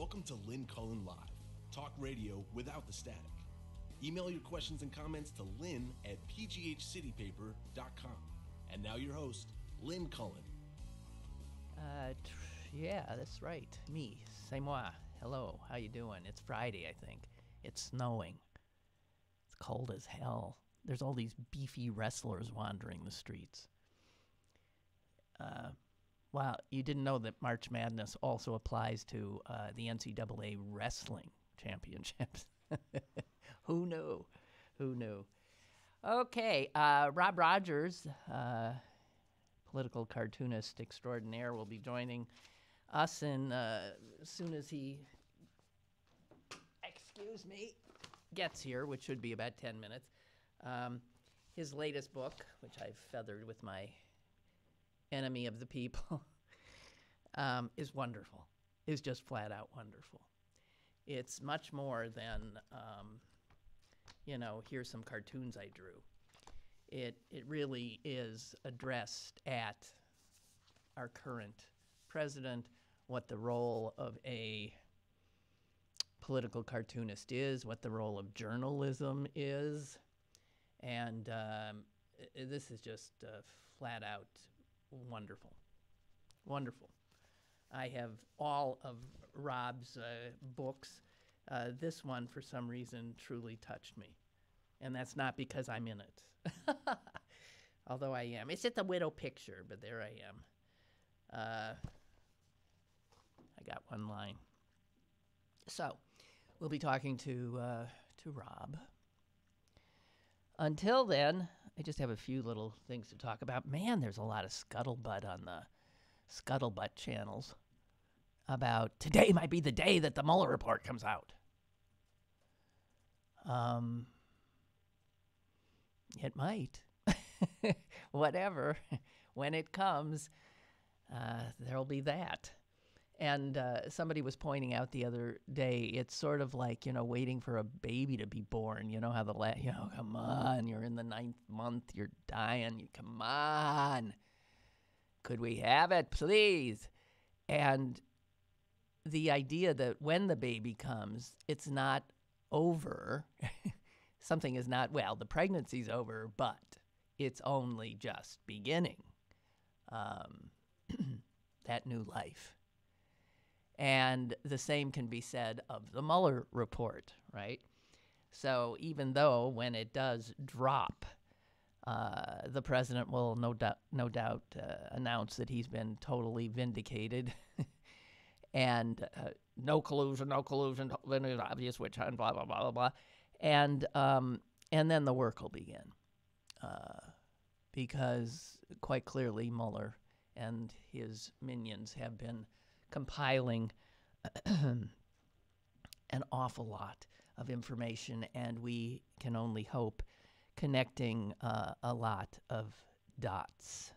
Welcome to Lynn Cullen Live, talk radio without the static. Email your questions and comments to lynn at pghcitypaper.com. And now your host, Lynn Cullen. Yeah, that's right. Me, c'est moi. Hello, how you doing? It's Friday, I think. It's snowing. It's cold as hell. There's all these beefy wrestlers wandering the streets. Wow, you didn't know that March Madness also applies to the NCAA wrestling championships. Who knew? Who knew? Okay, Rob Rogers, political cartoonist extraordinaire, will be joining us as soon as he, gets here, which should be about 10 minutes. His latest book, which I've feathered with my enemy of the people, is wonderful. Is just flat out wonderful. It's much more than, here's some cartoons I drew. It really is addressed at our current president, what the role of a political cartoonist is, what the role of journalism is, and this is just flat out wonderful. Wonderful. I have all of Rob's books. This one, for some reason, truly touched me. And that's not because I'm in it. Although I am. It's at the widow picture, but there I am. I got one line. So, we'll be talking to Rob. Until then, I just have a few little things to talk about. Man, there's a lot of scuttlebutt on the scuttlebutt channels about today might be the day that the Mueller report comes out. It might. Whatever. When it comes, there'll be that. And somebody was pointing out the other day, it's sort of like, waiting for a baby to be born. You know how come on, you're in the 9th month, you're dying. Come on. Could we have it, please? And the idea that when the baby comes, it's not over. Something is not, the pregnancy's over, but it's only just beginning that new life. And the same can be said of the Mueller report, right? So even though when it does drop, the president will no doubt announce that he's been totally vindicated and no collusion, obvious witch hunt, blah, blah, blah, blah, blah. And then the work will begin because quite clearly Mueller and his minions have been compiling an awful lot of information, and we can only hope connecting a lot of dots.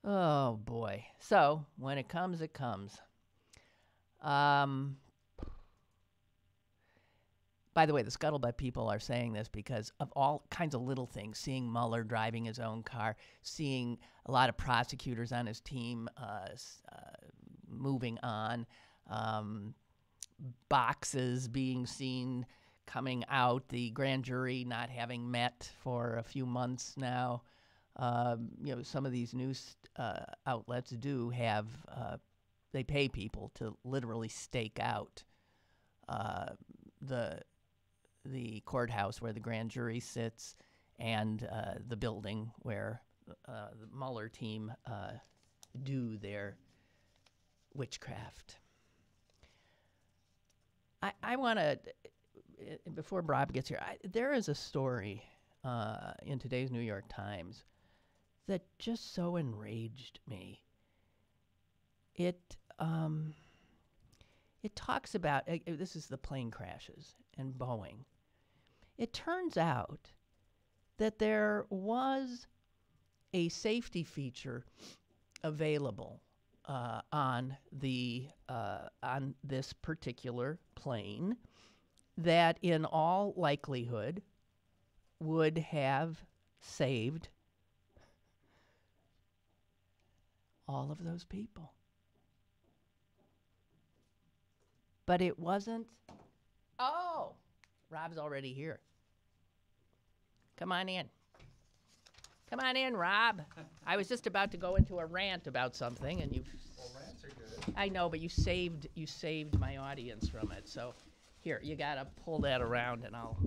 Oh, boy. So, when it comes, it comes. By the way, the scuttlebutt people are saying this because of all kinds of little things. Seeing Mueller driving his own car, seeing a lot of prosecutors on his team moving on, boxes being seen coming out, the grand jury not having met for a few months now. Some of these news outlets do have, they pay people to literally stake out the courthouse where the grand jury sits and the building where the Mueller team do their witchcraft. I want to, before Rob gets here, there is a story in today's New York Times that just so enraged me. It talks about, this is the plane crashes and Boeing. It turns out that there was a safety feature available on this particular plane that in all likelihood would have saved all of those people. but it wasn't. Oh, Rob's already here. Come on in. Come on in, Rob. I was just about to go into a rant about something, and you. Well, rants are good. I know, but you saved my audience from it. So, here, you gotta pull that around, and I'll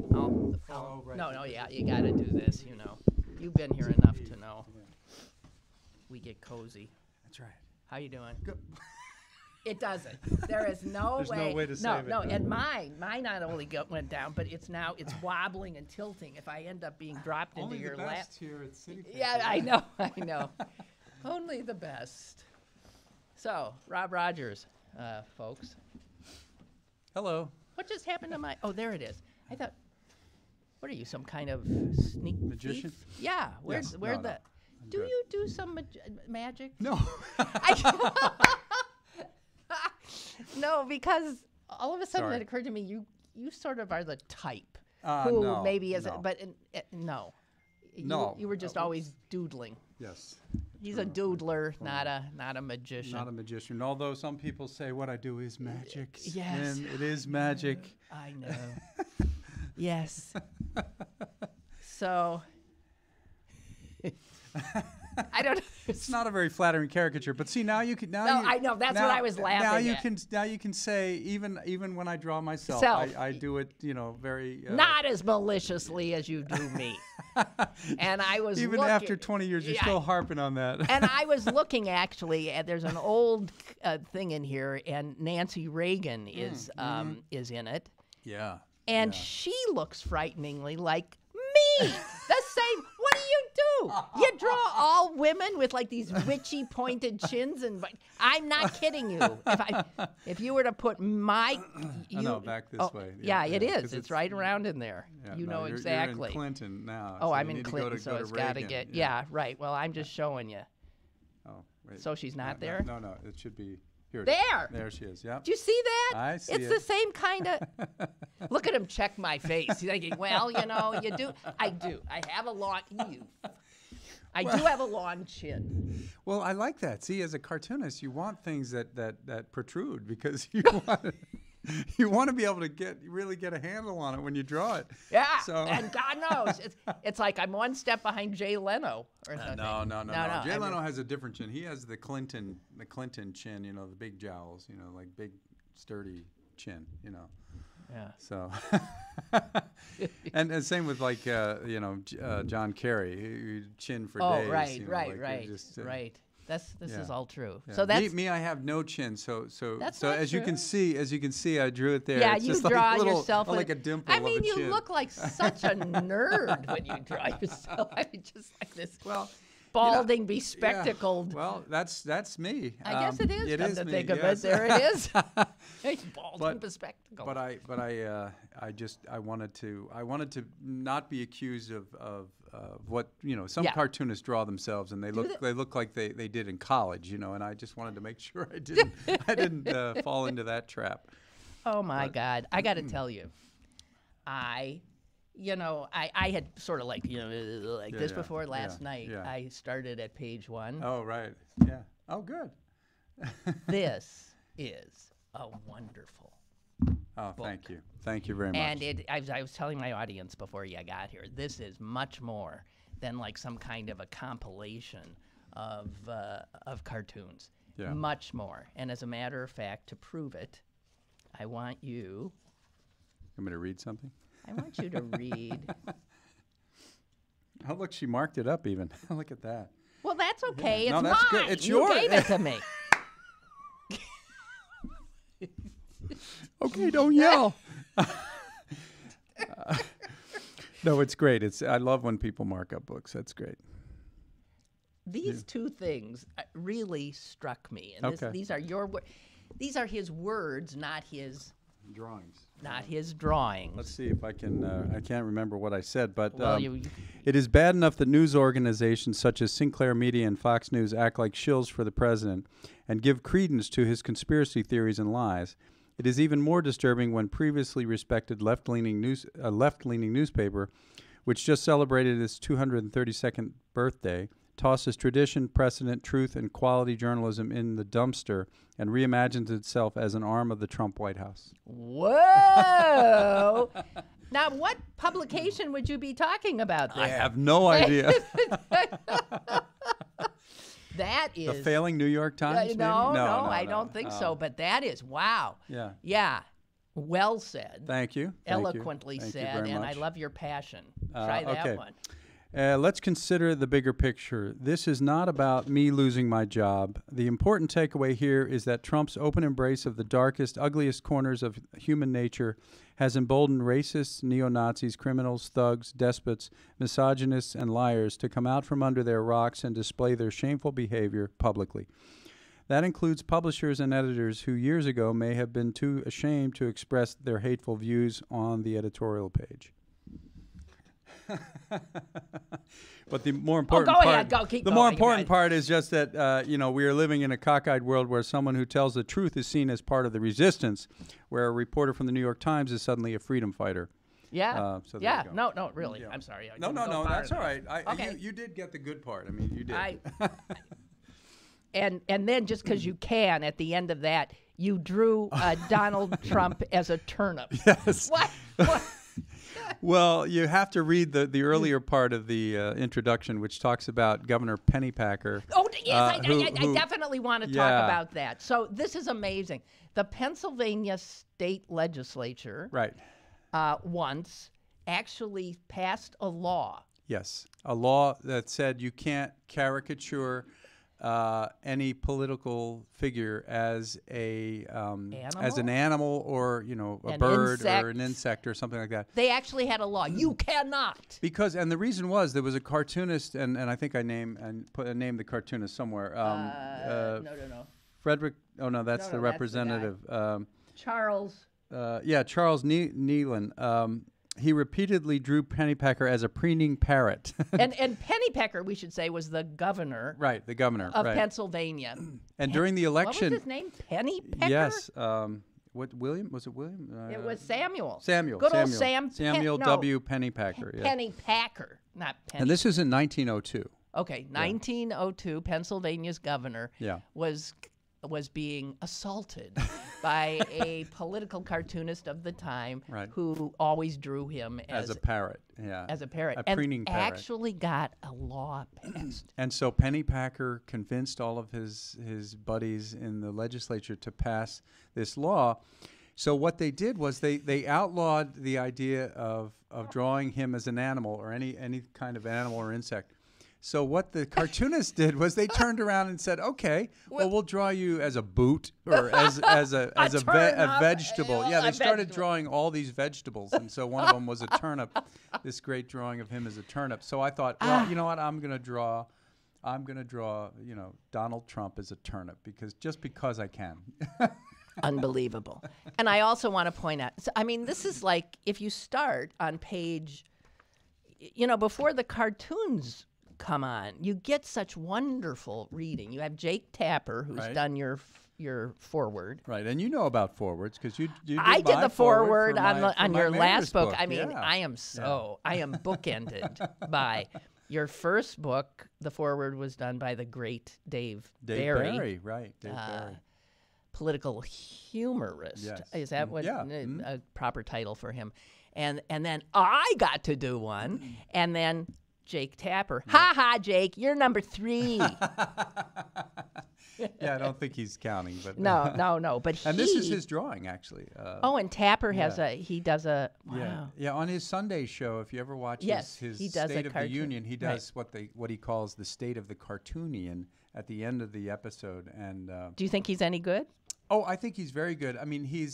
Oh, right. No, yeah, you gotta do this. You know, you've been here enough to know. Yeah. We get cozy. That's right. How you doing? Good. It doesn't. There is no There's way. no way to save it. No, and mine not only went down, but it's wobbling and tilting. If I end up being dropped Only into your the lap. best here at City Paper. Yeah, I know. Only the best. So, Rob Rogers, folks. Hello. What just happened to my? Oh, there it is. I thought. What are you, some kind of sneak Magician? thief? Yeah. Where's Yes. where No, the? no. Do good. you do some magic? No. No, because all of a sudden Sorry. it occurred to me you sort of are the type who No, maybe is, no. but no. No. You were just always doodling. Yes. He's a doodler, not a magician. Not a magician. Although some people say what I do is magic. Yes. And it is magic. I know. Yes. So I don't know. It's not a very flattering caricature, but see now you can now. No, you, I know, that's now, what I was laughing Now at. you can say even when I draw myself, Self. I do it very Not as maliciously as you do me. And I was even looking, after 20 years, you're still harping on that. And I was looking actually at there's an old thing in here, and Nancy Reagan is in it, yeah. and yeah. she looks frighteningly like me. The same. What do you do? You draw all women with like these witchy pointed chins, and I'm not kidding you. If you were to put my, back this way. Yeah, it is. 'cause It's right around in there. Yeah, you no, know you're exactly. in Clinton now. Oh, so I'm you in need to Clinton, go to, so go to it's got to Reagan. get. Yeah, right. Well, I'm just showing you. Oh, wait. So she's not there? No, it should be here. It is. There. There she is. Yep. Do you see that? I see It's it. the same kind of. Look at him check my face. He's thinking, well, you know, you do. I do. I have a long. I do have a long chin. Well, I like that. See, as a cartoonist, you want things that protrude because you want to be able to really get a handle on it when you draw it. Yeah. So. And God knows, it's like I'm one step behind Jay Leno or something. No. Jay Leno has a different chin. He has the Clinton chin. You know, the big jowls. You know, like big sturdy chin. You know. Yeah. So, and same with like John Kerry, who chin for days. Right, you know, right, like right, just, right. This yeah. is all true. Yeah. So that's me. I have no chin. So That's so not as you can true. see, I drew it there. yeah, it's you just draw like a little, yourself like a with- dimple. I mean, of a you chin. look like such a nerd when you draw yourself. I mean, just like this. Well. Balding, Yeah. bespectacled. Well, that's me. I guess it is. It come is to me. think of yes. it, there it is. He's balding, bespectacled. But I wanted to not be accused of what some Yeah. cartoonists draw themselves, and they look like they did in college, and I just wanted to make sure I didn't fall into that trap. Oh my God! I got to tell you, I had sort of like this before last night. yeah. I started at page 1. Oh right, yeah. Oh good. This is a wonderful. Oh, book. thank you very much. And I was telling my audience before you got here, this is much more than like some kind of a compilation of cartoons. Yeah. Much more. And as a matter of fact, to prove it, I want you. Want me to read something? I want you to read. Oh look, she marked it up even. Look at that. Well, that's okay. Yeah. It's No, that's mine. good. It's you yours. gave it to me. Okay, don't yell. No, it's great. I love when people mark up books. That's great. These two things really struck me, and Okay. these are these are his words, not his Drawings. drawings. Let's see if I can. I can't remember what I said, but Well, it is bad enough that news organizations such as Sinclair Media and Fox News act like shills for the president and give credence to his conspiracy theories and lies. It is even more disturbing when previously respected left-leaning newspaper, which just celebrated its 232nd birthday, tosses tradition, precedent, truth, and quality journalism in the dumpster and reimagines itself as an arm of the Trump White House. Whoa! Now, what publication would you be talking about there? I have no idea. That is... The failing New York Times, maybe? No, I don't think so. But that is, wow. Yeah. Yeah. Well said. Thank you. Eloquently Thank you said, very and much. I love your passion. Try that okay. one. Let's consider the bigger picture. This is not about me losing my job. The important takeaway here is that Trump's open embrace of the darkest, ugliest corners of human nature has emboldened racists, neo-Nazis, criminals, thugs, despots, misogynists, and liars to come out from under their rocks and display their shameful behavior publicly. That includes publishers and editors who years ago may have been too ashamed to express their hateful views on the editorial page. But the more important part is just that we are living in a cockeyed world where someone who tells the truth is seen as part of the resistance, where a reporter from the New York Times is suddenly a freedom fighter. Yeah. So yeah. No, really. Yeah. I'm sorry. No. That's all right. You did get the good part. I mean, you did. And then just because you can, at the end of that, you drew Donald Trump as a turnip. Yes. What? Well, you have to read the earlier part of the introduction, which talks about Governor Pennypacker. Oh, yes, I definitely want to talk about that. So this is amazing. The Pennsylvania state legislature once actually passed a law. Yes, a law that said you can't caricature any political figure as an animal or a bird or an insect or something like that. They actually had a law. You cannot. And the reason was there was a cartoonist, and I think I named the cartoonist somewhere. No. Frederick. Oh no, that's the representative. Charles. Charles Nealon. He repeatedly drew Pennypacker as a preening parrot. and Pennypacker, we should say, was the governor. Right, the governor of Pennsylvania. And during the election, what was his name? Pennypacker. Yes. William? Was it William? It was Samuel. Good old Sam. Samuel W. Pennypacker. Yeah. Pennypacker, not Penny. And this is in 1902. Okay, 1902. Pennsylvania's governor was being assaulted by a political cartoonist of the time who always drew him as a parrot. Yeah. As a parrot. A preening parrot. Actually got a law passed. And so Pennypacker convinced all of his buddies in the legislature to pass this law. So what they did was they outlawed the idea of drawing him as an animal or any kind of animal or insect. So what the cartoonist did was they turned around and said, "Okay, well, we'll draw you as a boot or as a vegetable." Yeah, they started drawing all these vegetables, and so one of them was a turnip. This great drawing of him as a turnip. So I thought, well, you know what? I'm gonna draw, Donald Trump as a turnip because I can. Unbelievable. And I also want to point out, this is like if you start on page, before the cartoons come on, you get such wonderful reading. You have Jake Tapper, who's done your foreword. Right, and you know about forwards because you did I did the forward on your last book. I mean, I am bookended by your first book. The foreword was done by the great Dave Barry. Right, Dave Barry. Political humorist. Yes. Is that what a proper title for him? And then I got to do one, and then Jake Tapper. Ha ha, Jake, you're number 3. Yeah, I don't think he's counting, but no. But and this is his drawing, actually. And Tapper has wow. Yeah. On his Sunday show, if you ever watch his State of the Union, he does what he calls the State of the Cartoonian at the end of the episode. And do you think he's any good? Oh, I think he's very good. I mean, he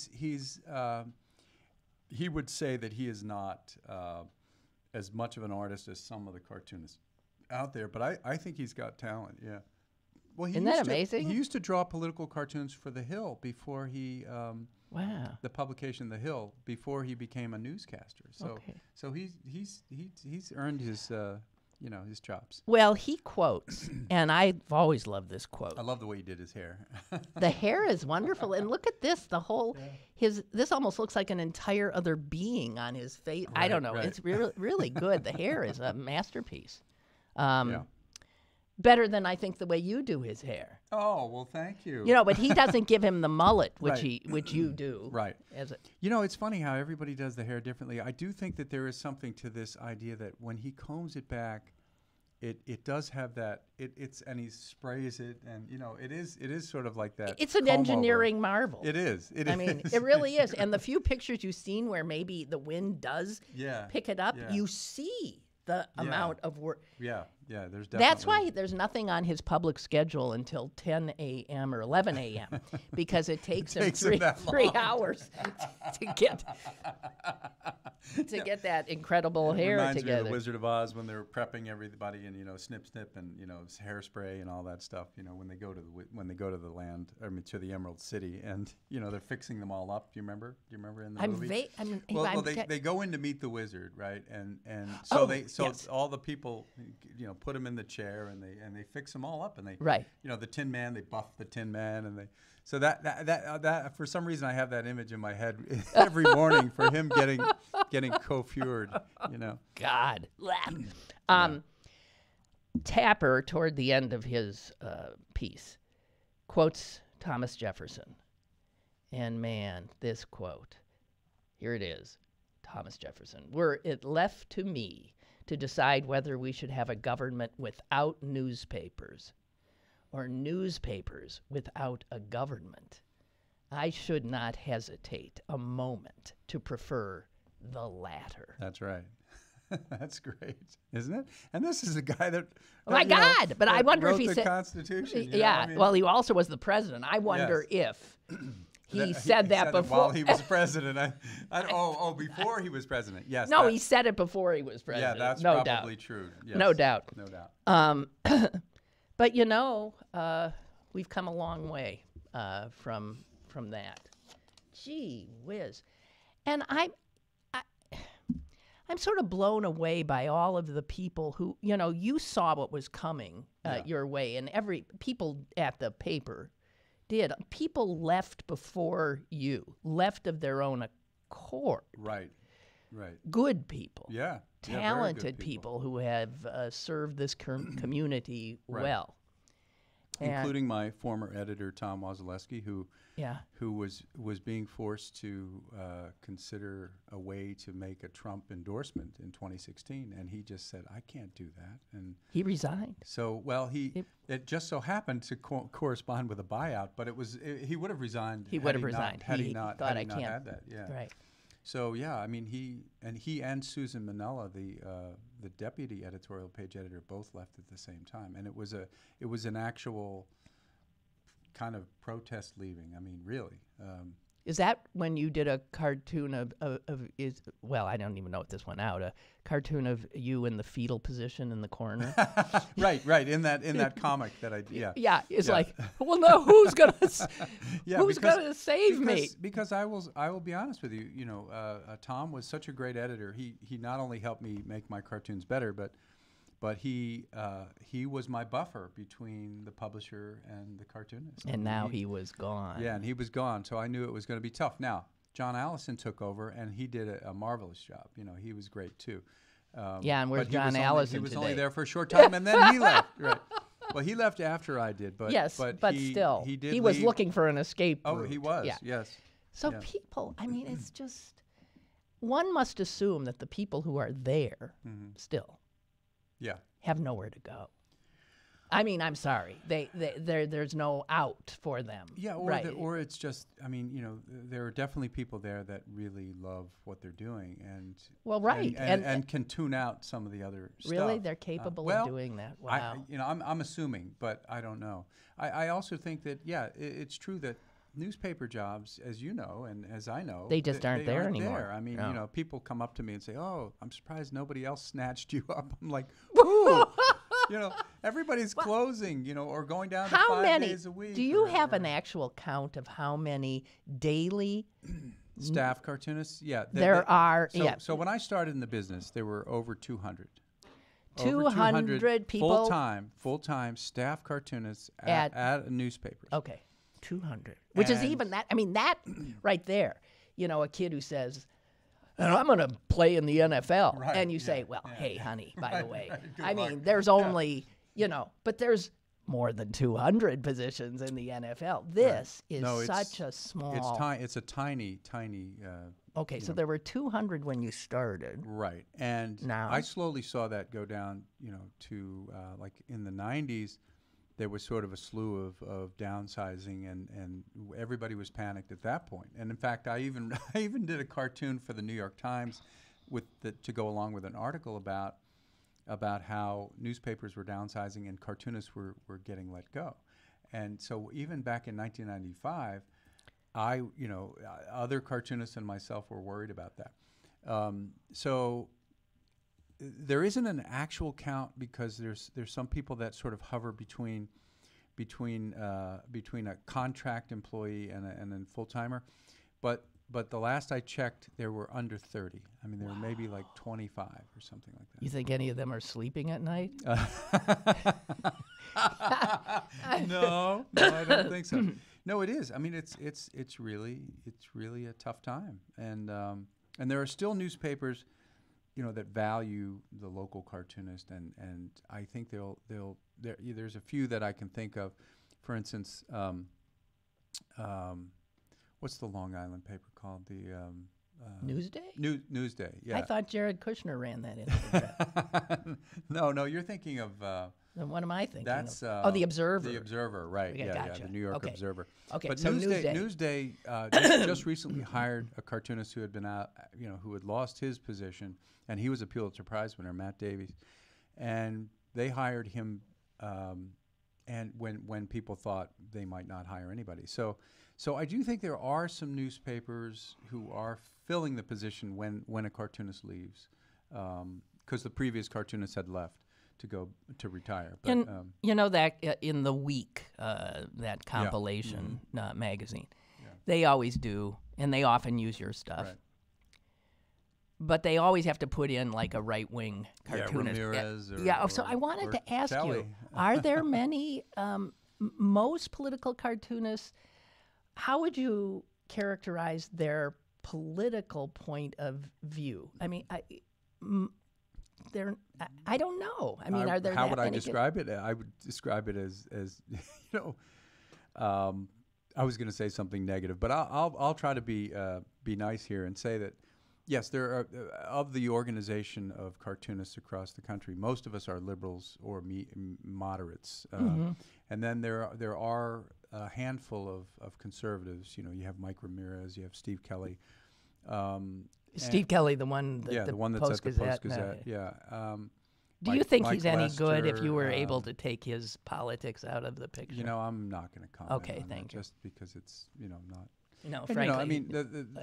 would say that he is not as much of an artist as some of the cartoonists out there, but I think he's got talent. Yeah. Well, isn't that amazing? He used to draw political cartoons for The Hill before he the publication The Hill before he became a newscaster. So he's earned his his chops. Well, he quotes, and I've always loved this quote. I love the way he did his hair. The hair is wonderful, and look at this. The whole this almost looks like an entire other being on his face. I don't know. Right. It's really good. The hair is a masterpiece. better than I think the way you do his hair. Oh, well, thank you. You know, but he doesn't give him the mullet, which Right. which you do. Right. As a, You know, it's funny how everybody does the hair differently. I do think that there is something to this idea that when he combs it back, it does have that. And he sprays it, and you know, it is sort of like that. it's an comb-over. engineering marvel. It is. I mean, it really is. And the few pictures you've seen where maybe the wind does Yeah. pick it up, Yeah. you see the amount of work. Yeah. There's definitely. That's why there's nothing on his public schedule until 10 a.m. or 11 a.m. because it takes him takes him three, that 3 long. hours to get that incredible hair Reminds me together. of the Wizard of Oz when they're prepping everybody, and you know, snip, and you know, hairspray and all that stuff. You know, when they go to the land, I mean, to the Emerald City, and you know, they're fixing them all up. Do you remember? In the movie? They go in to meet the wizard, right? And so yes. all the people, you know, put him in the chair, and they fix them all up, and they Right. You know, the Tin Man, they buff the Tin Man, and they. So that for some reason I have that image in my head every morning for him getting coiffured, you know. God. Tapper, toward the end of his piece, quotes Thomas Jefferson. And man, this quote, here it is, Thomas Jefferson. Were it left to me to decide whether we should have a government without newspapers or newspapers without a government, I should not hesitate a moment to prefer the latter. That's right. That's great, isn't it? And this is a guy that. Oh my God! But I wonder if he wrote said the Constitution. You know? Yeah. I mean, Well, he also was the president. I wonder if he said that before. While he was president. Before he was president. Yes. No, he said it before he was president. Yeah, that's no probably doubt. true. Yes. No doubt. No doubt. But you know, we've come a long way from that. Gee whiz, and I'm sort of blown away by all of the people who, you know, you saw what was coming your way, and people at the paper did. People left before you, left of their own accord. Right. Good people. Yeah. Talented very good people who have served this community well. Including my former editor, Tom Wazaleski, who was being forced to consider a way to make a Trump endorsement in 2016, and he just said, "I can't do that," and he resigned. So, well, it just so happened to correspond with a buyout, but he would have resigned. He would have resigned had he not had that. Yeah. Right. So yeah, I mean, he and Susan Minella, the deputy editorial page editor, both left at the same time, and it was an actual kind of protest leaving. I mean, really. Is that when you did a cartoon I don't even know if this went out, a cartoon of you in the fetal position in the corner? Right, in that comic that I did. Yeah, it's like, well, no, who's gonna save me? Because I will be honest with you. You know, Tom was such a great editor. He not only helped me make my cartoons better, but he was my buffer between the publisher and the cartoonist. And now he was gone. Yeah, and he was gone, so I knew it was going to be tough. Now, John Allison took over, and he did a marvelous job. You know, he was great too. And where's John Allison today? He was today? only there for a short time, and then he left. Right. Well, he left after I did, but yes, but still, he was looking for an escape route. Oh, he was. Yeah. Yes. So people, I mean, it's just one must assume that the people who are there still. Yeah. Have nowhere to go. I mean, I'm sorry. There's no out for them. Yeah, or it's just, I mean, you know, there are definitely people there that really love what they're doing, and and can tune out some of the other stuff. Really, they're capable of doing that. Wow. I'm assuming, but I don't know. I also think that it's true that newspaper jobs, as you know and as I know, they just aren't there anymore. I mean, you know, people come up to me and say, "Oh, I'm surprised nobody else snatched you up." I'm like, "Ooh." You know, everybody's closing, you know, or going down to 5 days a week. Do you have an actual count of how many daily staff cartoonists? Yeah. There are. So when I started in the business, there were over 200. 200 people? Full-time staff cartoonists at newspapers. Okay. 200. Which is even that. I mean, that right there, you know, a kid who says, and I'm going to play in the NFL. Right, and you say, well, hey, honey, by the way. I mean, there's only you know, but there's more than 200 positions in the NFL. This is such a small. It's a tiny. Okay, so there were 200 when you started. Right, and now I slowly saw that go down. You know, to like in the '90s, there was sort of a slew of downsizing, and everybody was panicked at that point. And in fact, I even did a cartoon for the New York Times to go along with an article about how newspapers were downsizing and cartoonists were getting let go. And so even back in 1995, other cartoonists and myself were worried about that. So there isn't an actual count because there's some people that sort of hover between a contract employee and a full-timer. But the last I checked, there were under 30. I mean, there were maybe like 25 or something like that. You think any of them are sleeping at night? No, I don't think so. No, it is. I mean, it's really a tough time, and there are still newspapers, you know, that value the local cartoonist, and I think there's a few that I can think of. For instance, what's the Long Island paper called? The Newsday? Newsday, yeah. I thought Jared Kushner ran that into No, you're thinking of... then what am I thinking that's of? The Observer. The Observer, right. Okay, gotcha. The New York Observer. Okay, but so Newsday just recently hired a cartoonist who had been out, you know, who had lost his position, and he was a Pulitzer Prize winner, Matt Davies. And they hired him and when people thought they might not hire anybody. So I do think there are some newspapers who are filling the position when a cartoonist leaves, because the previous cartoonist had left to retire. But, and you know that in the Week, that compilation magazine, they always do, and they often use your stuff. Right. But they always have to put in like a right-wing cartoonist. Ramirez So I wanted to ask Telly. you, are there many, most political cartoonists, how would you characterize their political point of view? I mean, I don't know. I mean, are there? How would I describe it? I would describe it as you know. I was going to say something negative, but I'll try to be nice here and say that yes, there are of the organization of cartoonists across the country. Most of us are liberals or moderates, and then there are a handful of conservatives. You know, you have Mike Ramirez, you have Steve Kelly. Steve Kelly, the one that the one that's at the Post-Gazette. Yeah. Do you think he's any Lester, good if you were able to take his politics out of the picture? You know, I'm not going to comment. Okay, on thank that you. Just because it's not. No, And, frankly. you know, I mean,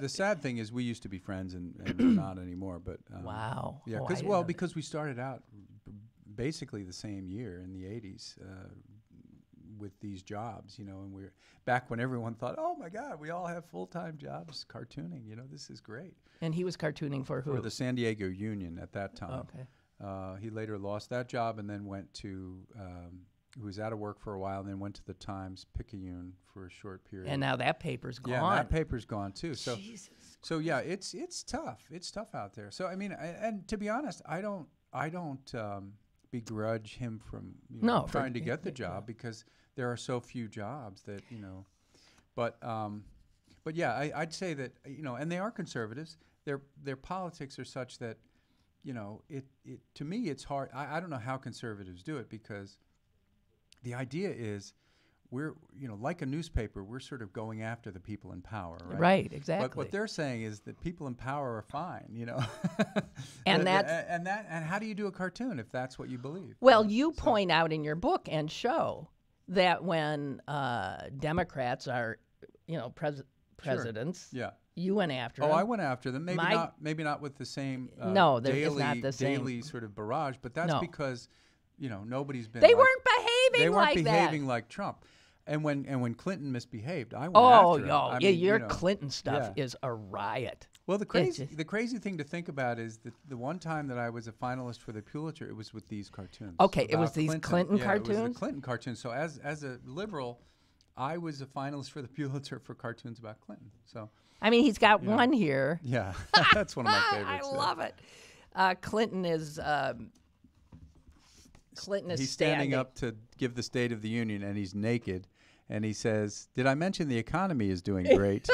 the sad thing is we used to be friends and we're not anymore. But wow. Yeah, because we started out basically the same year in the '80s with these jobs. You know, and we're back when everyone thought, oh my God, we all have full-time jobs cartooning. You know, this is great. And he was cartooning for who? For the San Diego Union at that time. Okay. He later lost that job and then went to. He was out of work for a while and then went to the Times Picayune for a short period. And now that paper's gone. Yeah, that paper's gone too. So, Jesus. So yeah, it's tough. It's tough out there. So I mean, and to be honest, I don't begrudge him from trying to get the job because there are so few jobs that But yeah, I'd say that and they are conservatives. Their politics are such that it to me it's hard. I don't know how conservatives do it because the idea is we're like a newspaper, we're sort of going after the people in power, right? Right, exactly. But what they're saying is that people in power are fine, And and how do you do a cartoon if that's what you believe? Well, you point out in your book and show that when Democrats are, presidents, yeah, you went after them. them. I went after them. Maybe not with the same daily sort of barrage, but that's because nobody's been. They weren't behaving like Trump. And when Clinton misbehaved, I went after him. Your Clinton stuff is a riot. Well, the crazy thing to think about is that the one time that I was a finalist for the Pulitzer, it was with these cartoons. Okay, it was these Clinton cartoons? It was the Clinton cartoons. So as a liberal, I was a finalist for the Pulitzer for cartoons about Clinton. So I mean, he's got one here. Yeah, that's one of my favorites. I love it. Clinton is Clinton is he's standing up to give the State of the Union, and he's naked, and he says, "Did I mention the economy is doing great?"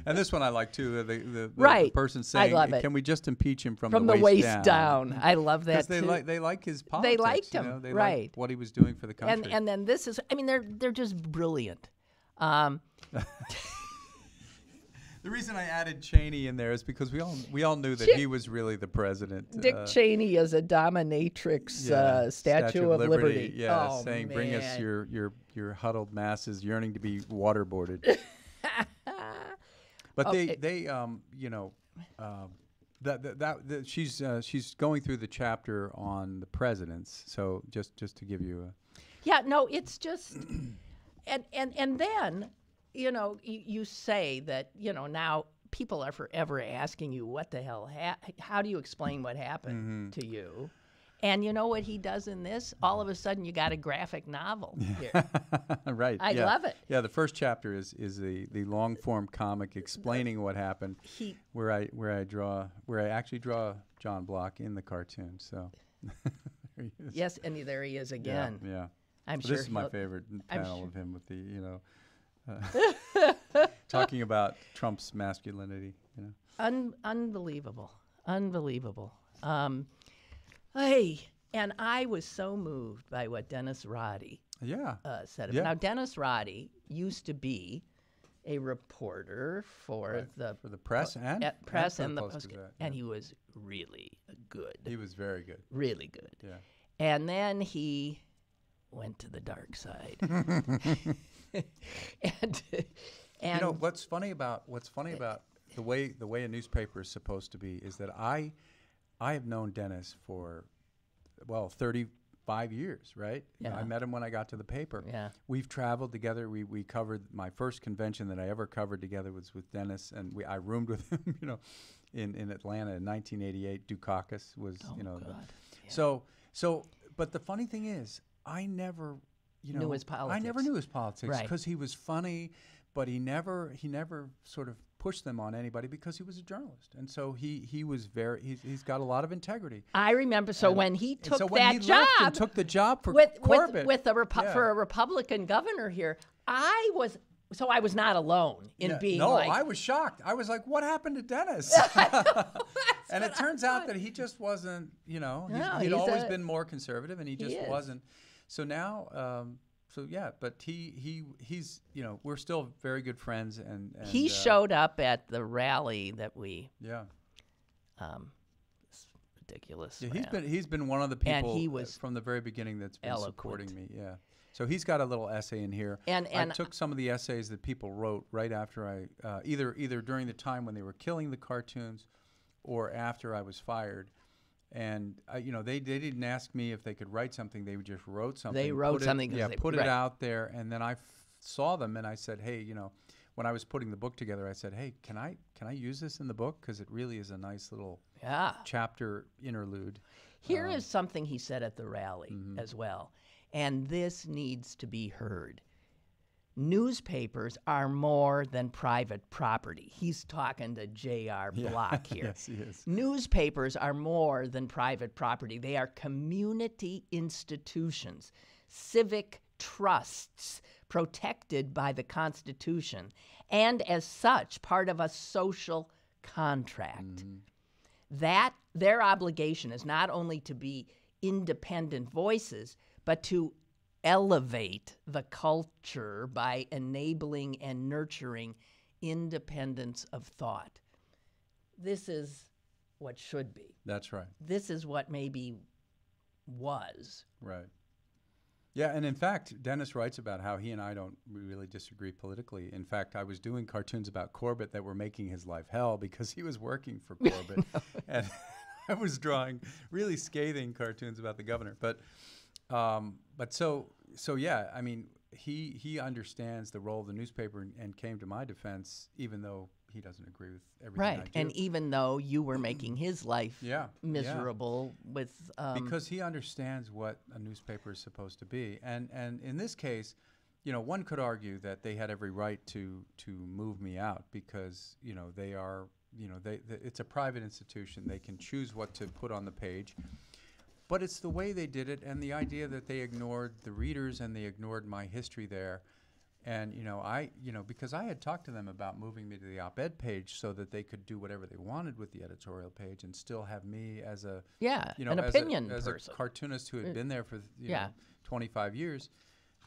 And this one I like too. The person saying, I love it. "Can we just impeach him from the waist down?" I love that too. too. They like his politics. They liked him, They right? liked what he was doing for the country. And then this is, I mean, they're just brilliant. The reason I added Cheney in there is because we all knew that he was really the president. Dick Cheney is a dominatrix Statue of Liberty. Yeah, oh, saying, man. "Bring us your huddled masses yearning to be waterboarded." But she's going through the chapter on the presidents. So just to give you it's just, and then. You say that, now people are forever asking you, what the hell, how do you explain what happened to you? And you know what he does in this? All of a sudden, you got a graphic novel here. Right. I love it. Yeah, the first chapter is the long form comic explaining what happened, where I actually draw John Block in the cartoon. So there he is. Yes, and there he is again. Yeah. I'm But sure this is my favorite panel of him with the talking about Trump's masculinity. Unbelievable. Hey, and I was so moved by what Dennis Roddy said. Now, Dennis Roddy used to be a reporter for the press and the Post-Gazette, and he was really good. He was very good. Really good. Yeah. And then he went to the dark side. and what's funny about the way a newspaper is supposed to be is that I have known Dennis for 35 years, right? Yeah. I met him when I got to the paper. Yeah. We've traveled together. We covered my first convention that I ever covered together was with Dennis, and I roomed with him, in Atlanta in 1988. Dukakis was, So but the funny thing is, I never knew his politics. I never knew his politics Right. because he was funny, but he never sort of pushed them on anybody because he was a journalist, and so he's got a lot of integrity. I remember. So when he took so that job, and took the job for Corbett for a Republican governor here, I was not alone in being. No, like, I was shocked. I was like, "What happened to Dennis?" And it turns out that he just wasn't. He'd always been more conservative, and he just wasn't. So now, but he's we're still very good friends, and he showed up at the rally that we it's ridiculous. Yeah, he's been one of the people, and he was from the very beginning that's been eloquent. supporting me. Yeah. So he's got a little essay in here. And I took some of the essays that people wrote right after I either during the time when they were killing the cartoons, or after I was fired. And they didn't ask me if they could write something. They just wrote something. They wrote something. Put it out there. And then I saw them, and I said, "Hey, when I was putting the book together, I said, "Hey, can I use this in the book? Because it really is a nice little chapter interlude." Here is something he said at the rally as well, and this needs to be heard. Newspapers are more than private property. He's talking to J.R. Block here. Yes, he is. Newspapers are more than private property. They are community institutions, civic trusts protected by the Constitution, and as such, part of a social contract. That their obligation is not only to be independent voices, but to elevate the culture by enabling and nurturing independence of thought. This is what should be. That's right. This is what maybe was. Right. Yeah, and in fact, Dennis writes about how he and I don't really disagree politically. In fact, I was doing cartoons about Corbett that were making his life hell because he was working for Corbett. And I was drawing really scathing cartoons about the governor. But yeah, I mean, he understands the role of the newspaper and came to my defense, even though he doesn't agree with everything I do. And even though you were making his life miserable with because he understands what a newspaper is supposed to be, and in this case, one could argue that they had every right to move me out because they are it's a private institution. They can choose what to put on the page. But it's the way they did it, and the idea that they ignored the readers and they ignored my history there. And because I had talked to them about moving me to the op-ed page so that they could do whatever they wanted with the editorial page and still have me as a an opinion as person, a cartoonist who had been there for 25 years,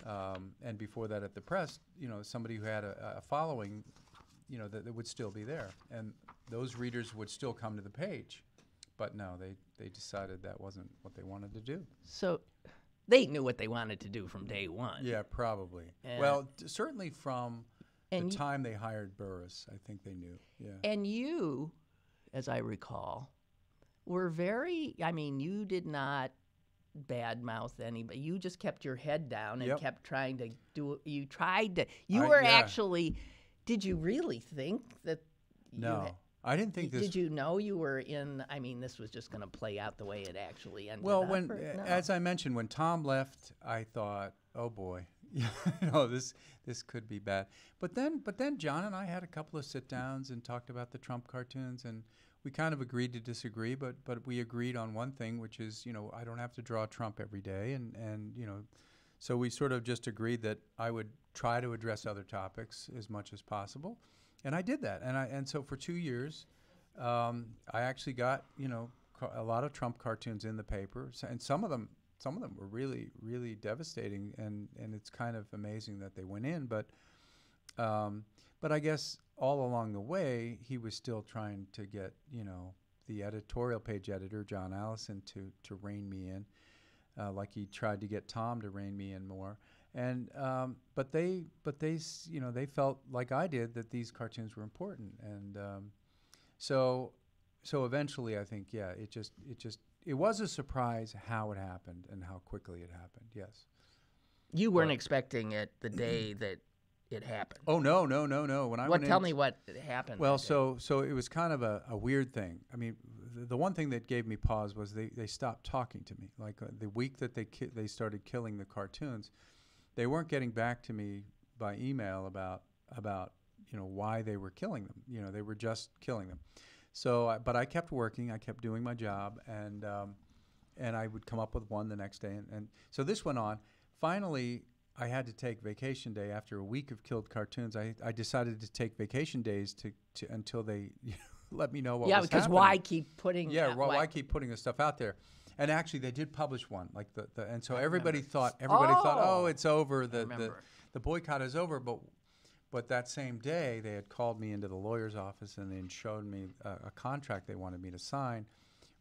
and before that at the press, somebody who had a following, that would still be there, and those readers would still come to the page. But no, they decided that wasn't what they wanted to do. So they knew what they wanted to do from day one. Yeah, probably. Well, certainly from the time they hired Burris, I think they knew. Yeah. And you, as I recall, were you did not badmouth anybody. You just kept your head down and kept trying to do. You tried to. Actually. Did you really think that? No. I didn't think this. Did you know you were in? I mean, this was just going to play out the way it actually ended. Well, up, as I mentioned, when Tom left, I thought, oh boy, this could be bad. But then John and I had a couple of sit downs and talked about the Trump cartoons, and we kind of agreed to disagree, but we agreed on one thing, which is I don't have to draw Trump every day, and so we sort of just agreed that I would try to address other topics as much as possible. And I did that, and so for 2 years, I actually got a lot of Trump cartoons in the paper, and some of them were really, really devastating, and it's kind of amazing that they went in. But I guess all along the way, he was still trying to get the editorial page editor John Allison to rein me in, like he tried to get Tom to rein me in more. And but they felt like I did that these cartoons were important, and so eventually I think it was a surprise how it happened and how quickly it happened. Yes. You weren't expecting it the day that it happened. Oh no! When tell me what happened. Well, so it was kind of a weird thing. I mean, the one thing that gave me pause was they stopped talking to me. Like the week that they started killing the cartoons. They weren't getting back to me by email about why they were killing them. They were just killing them. So, but I kept working. I kept doing my job, and I would come up with one the next day. And so this went on. Finally, I had to take vacation day after a week of killed cartoons. I decided to take vacation days to until they let me know what was happening. Yeah, because why keep putting? Why keep putting this stuff out there? And actually, they did publish one, like and so everybody thought, oh, it's over. The boycott is over. But that same day, they had called me into the lawyer's office and then showed me a contract they wanted me to sign,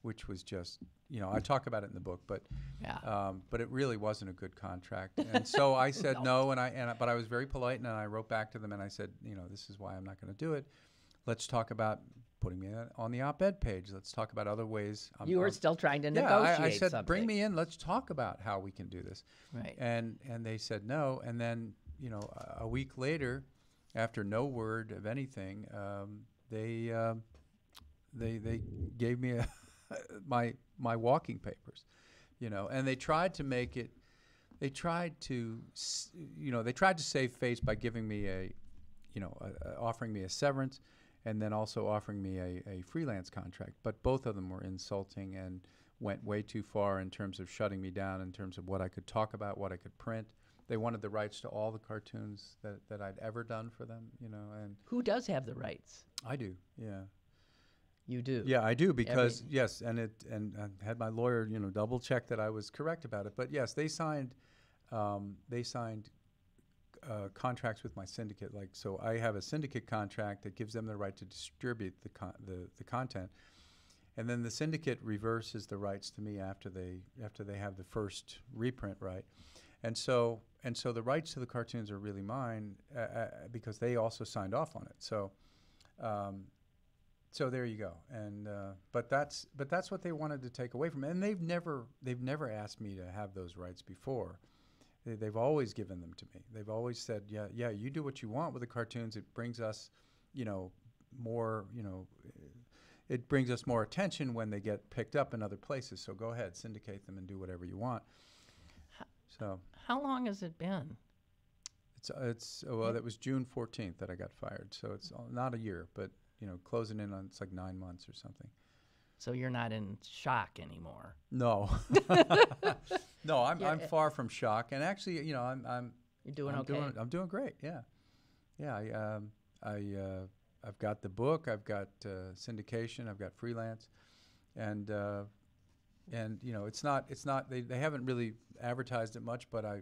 which was just, I talk about it in the book, but it really wasn't a good contract. And so I said no, but I was very polite, and I wrote back to them and I said, this is why I'm not going to do it. Let's talk about putting me on the op-ed page. Let's talk about other ways. You were still trying to negotiate I said, something. bring me in. Let's talk about how we can do this. Right. And they said no. And then, a week later, after no word of anything, they gave me my walking papers, and they tried to make it. They tried to save face by giving me offering me a severance. And then also offering me a freelance contract. But both of them were insulting and went way too far in terms of shutting me down, in terms of what I could talk about, what I could print. They wanted the rights to all the cartoons that I'd ever done for them, And who does have the rights? I do, yeah. You do? Yeah, I do, because, yes, and I had my lawyer, double check that I was correct about it. But, yes, they signed contracts with my syndicate, so I have a syndicate contract that gives them the right to distribute the content, and then the syndicate reverses the rights to me after they have the first reprint right, and so the rights to the cartoons are really mine because they also signed off on it. So there you go, and but that's what they wanted to take away from me, and they've never asked me to have those rights before. They've always given them to me. They've always said, yeah, you do what you want with the cartoons. It brings us, more, it brings us more attention when they get picked up in other places. So go ahead, syndicate them and do whatever you want. So how long has it been? That was June 14th that I got fired. So it's not a year, but closing in on, it's like 9 months or something. So you're not in shock anymore. No. No, I'm far from shock. And actually, you know, You're doing okay. I'm doing great. Yeah. Yeah. I've got the book. I've got syndication. I've got freelance, and you know, it's not. They haven't really advertised it much, but I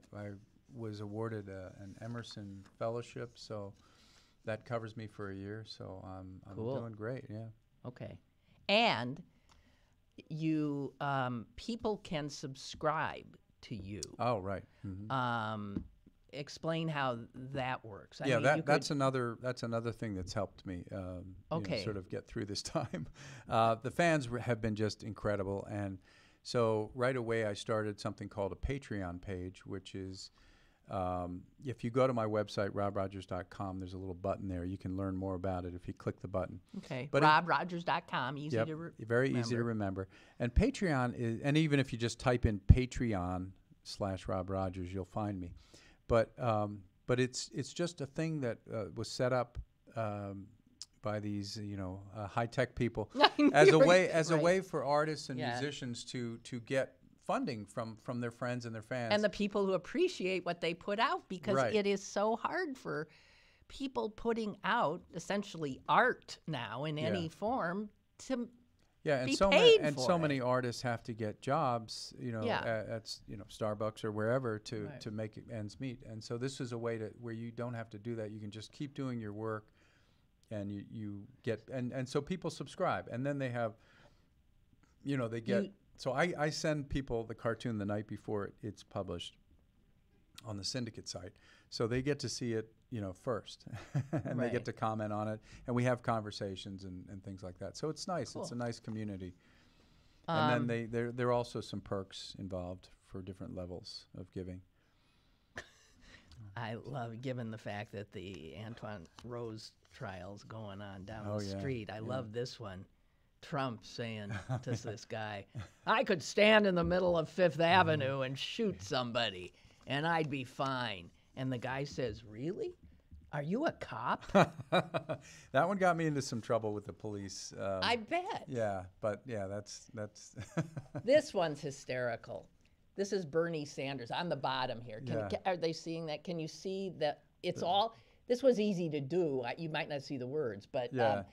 was awarded an Emerson Fellowship, so that covers me for a year. So I'm Cool. doing great. Yeah. Okay. And you people can subscribe to you. Oh, right. Mm-hmm. Explain how that works. I Yeah, mean, that's another thing that's helped me Okay. sort of get through this time. The fans have been just incredible, and so right away I started something called a Patreon page, which is if you go to my website robrogers.com, there's a little button there. You can learn more about it if you click the button. Okay, but robrogers.com, easy yep, to very remember. easy to remember. And Patreon is, and even if you just type in Patreon/Rob Rogers, you'll find me. But it's just a thing that was set up by these high tech people as a way for artists and musicians to get funding from their friends and their fans and the people who appreciate what they put out, because it is so hard for people putting out essentially art now in any form to and be so paid many, and for so it. many artists have to get jobs, at Starbucks or wherever to make ends meet. And so this is a way where you don't have to do that. You can just keep doing your work, and you get and so people subscribe, and then they have, they get. So I send people the cartoon the night before it's published on the syndicate site, so they get to see it first, and they get to comment on it, and we have conversations and things like that. So it's nice. Cool. It's a nice community. And then there are also some perks involved for different levels of giving. I love, given the fact that the Antoine Rose trial's going on down the street. I love this one. Trump saying to this guy, I could stand in the middle of Fifth Avenue and shoot somebody, and I'd be fine. And the guy says, really? Are you a cop? That one got me into some trouble with the police. I bet. Yeah, but that's. This one's hysterical. This is Bernie Sanders on the bottom here. Are they seeing that? Can you see that it's all? This was easy to do. You might not see the words, but the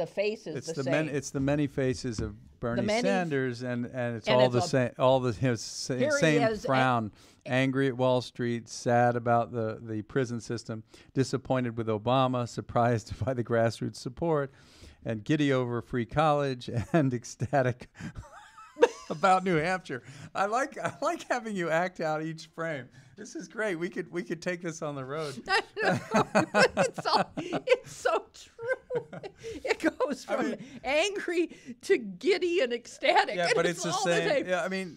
face is the same. It's the many faces of Bernie Sanders, and it's and all it's the same. All his same frown. Angry at Wall Street, sad about the prison system, disappointed with Obama, surprised by the grassroots support, and giddy over free college, and ecstatic about New Hampshire. I like having you act out each frame. This is great. We could take this on the road. It's so true. It goes from angry to giddy and ecstatic. Yeah, and but it's the same. Yeah, I mean,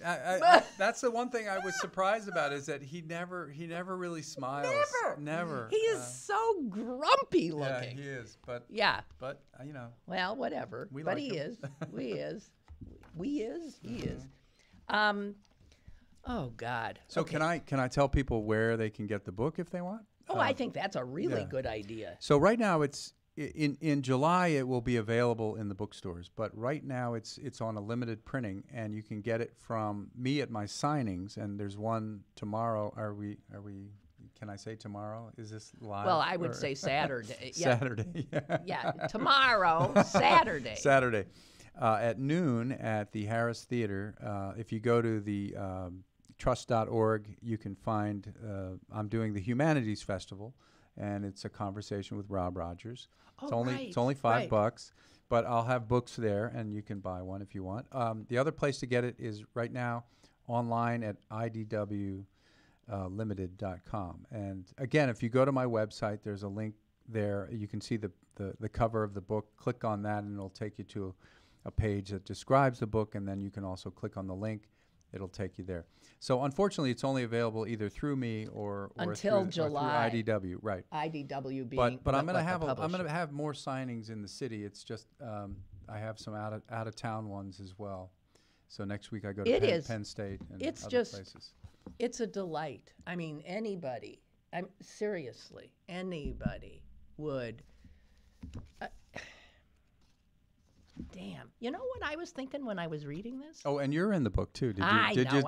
that's the one thing I was surprised about, is that he never really smiles. Never. He is so grumpy looking. Yeah, he is. But Well, whatever. We but like he him. is. He is. Oh God. So can I tell people where they can get the book if they want? I think that's a really good idea. So right now it's in July it will be available in the bookstores, but right now it's on a limited printing, and you can get it from me at my signings, and there's one tomorrow. Are we can I say tomorrow? Is this live? Well, I would say Saturday. Saturday. Yeah, tomorrow, Saturday. Saturday. At noon at the Harris Theater. If you go to the trust.org, you can find, I'm doing the Humanities Festival, and it's a conversation with Rob Rogers. It's only $5, but I'll have books there, and you can buy one if you want. The other place to get it is right now online at idwlimited.com. And again, if you go to my website, there's a link there. You can see the cover of the book. Click on that, and it'll take you to a page that describes the book, and then you can also click on the link. It'll take you there. So unfortunately, it's only available either through me or until through, July. Or through IDW, right? IDW being. But I'm going to have more signings in the city. It's just I have some out of town ones as well. So next week I go to Penn State and other places. It's a delight. I mean, anybody. Seriously, anybody would. Damn. damn. You know what I was thinking when I was reading this? Oh, and you're in the book too. Did you? I know,